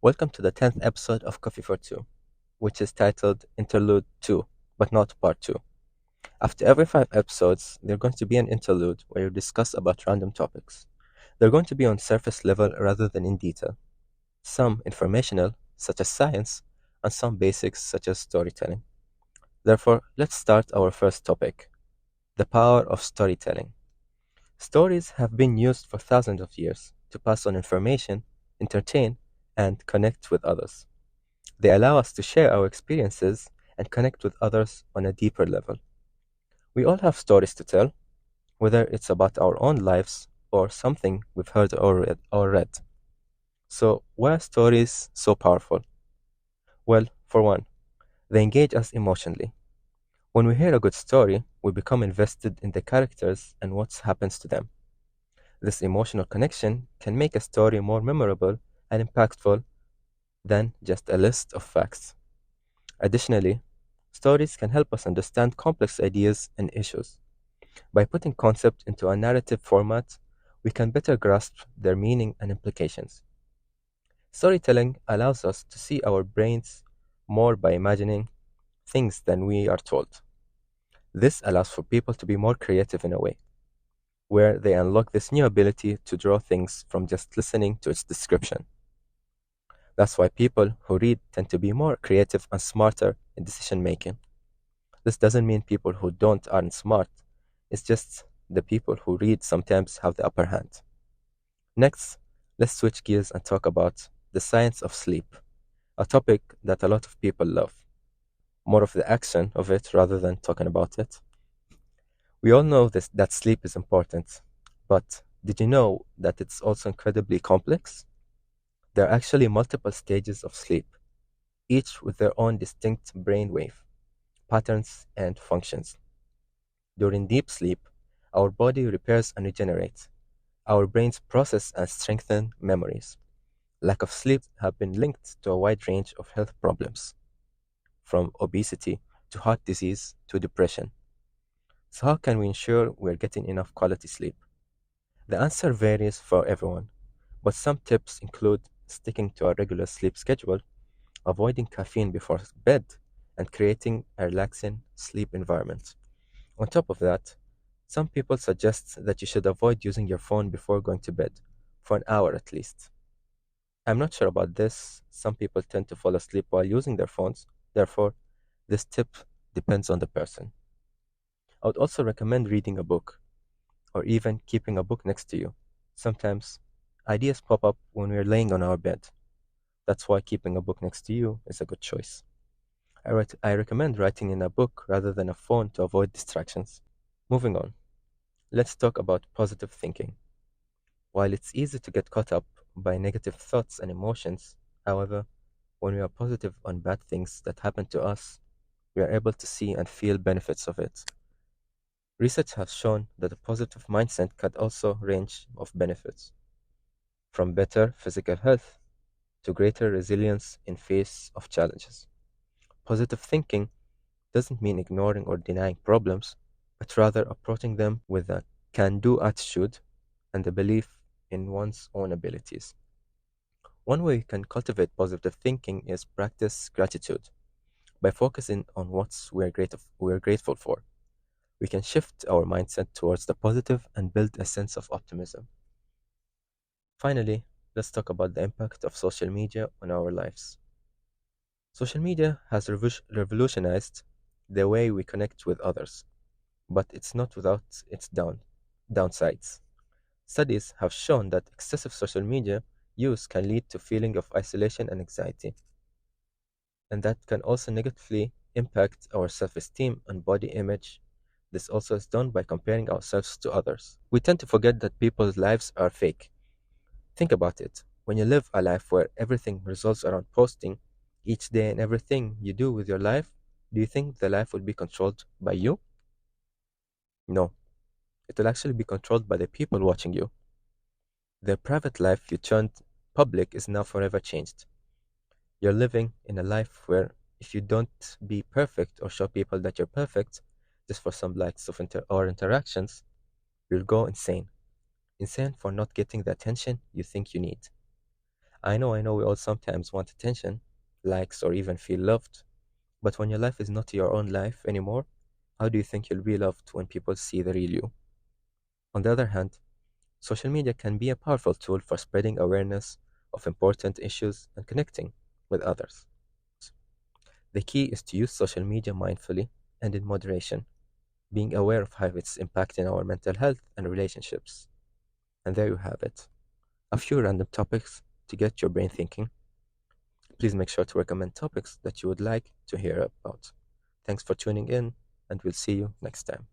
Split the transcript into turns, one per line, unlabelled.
Welcome to the 10th episode of Coffee42, which is titled Interlude 2, but not Part 2. After every 5 episodes, there's going to be an interlude where you discuss about random topics. They're going to be on surface level rather than in detail. Some informational, such as science, and some basics, such as storytelling. Therefore, let's start our first topic, the power of storytelling. Stories have been used for thousands of years to pass on information, entertain, and connect with others. They allow us to share our experiences and connect with others on a deeper level. We all have stories to tell, whether it's about our own lives or something we've heard or read. So, why are stories so powerful? Well, for one, they engage us emotionally. When we hear a good story, we become invested in the characters and what happens to them. This emotional connection can make a story more memorable and impactful than just a list of facts. Additionally, stories can help us understand complex ideas and issues. By putting concepts into a narrative format, we can better grasp their meaning and implications. Storytelling allows us to see our brains more by imagining things than we are told. This allows for people to be more creative in a way, where they unlock this new ability to draw things from just listening to its description. That's why people who read tend to be more creative and smarter in decision making. This doesn't mean people who don't aren't smart. It's just the people who read sometimes have the upper hand. Next, let's switch gears and talk about the science of sleep, a topic that a lot of people love. More of the action of it rather than talking about it. We all know that sleep is important, but did you know that it's also incredibly complex? There are actually multiple stages of sleep, each with their own distinct brainwave patterns and functions. During deep sleep, our body repairs and regenerates. Our brains process and strengthen memories. Lack of sleep have been linked to a wide range of health problems, from obesity to heart disease to depression. So how can we ensure we're getting enough quality sleep? The answer varies for everyone, but some tips include sticking to a regular sleep schedule, avoiding caffeine before bed, and creating a relaxing sleep environment. On top of that, some people suggest that you should avoid using your phone before going to bed, for an hour at least. I'm not sure about this. Some people tend to fall asleep while using their phones, therefore, this tip depends on the person. I would also recommend reading a book, or even keeping a book next to you. Sometimes, ideas pop up when we're laying on our bed. That's why keeping a book next to you is a good choice. I recommend writing in a book rather than a phone to avoid distractions. Moving on, let's talk about positive thinking. While it's easy to get caught up by negative thoughts and emotions, however, when we are positive on bad things that happen to us, we are able to see and feel benefits of it. Research has shown that a positive mindset can also range of benefits, from better physical health to greater resilience in face of challenges. Positive thinking doesn't mean ignoring or denying problems, but rather approaching them with a can-do attitude and a belief in one's own abilities. One way you can cultivate positive thinking is practice gratitude. By focusing on what we're grateful for, we can shift our mindset towards the positive and build a sense of optimism. Finally, let's talk about the impact of social media on our lives. Social media has revolutionized the way we connect with others, but it's not without its downsides. Studies have shown that excessive social media use can lead to feeling of isolation and anxiety, and that can also negatively impact our self-esteem and body image. This also is done by comparing ourselves to others. We tend to forget that people's lives are fake. Think about it. When you live a life where everything revolves around posting each day and everything you do with your life, do you think the life will be controlled by you? No. It will actually be controlled by the people watching you. The private life you turned public is now forever changed. You're living in a life where if you don't be perfect or show people that you're perfect, just for some likes of interactions, you'll go insane. Insane for not getting the attention you think you need. I know, we all sometimes want attention, likes, or even feel loved. But when your life is not your own life anymore, how do you think you'll be loved when people see the real you? On the other hand, social media can be a powerful tool for spreading awareness of important issues and connecting with others. The key is to use social media mindfully and in moderation, being aware of how it's impacting our mental health and relationships. And there you have it. A few random topics to get your brain thinking. Please make sure to recommend topics that you would like to hear about. Thanks for tuning in, and we'll see you next time.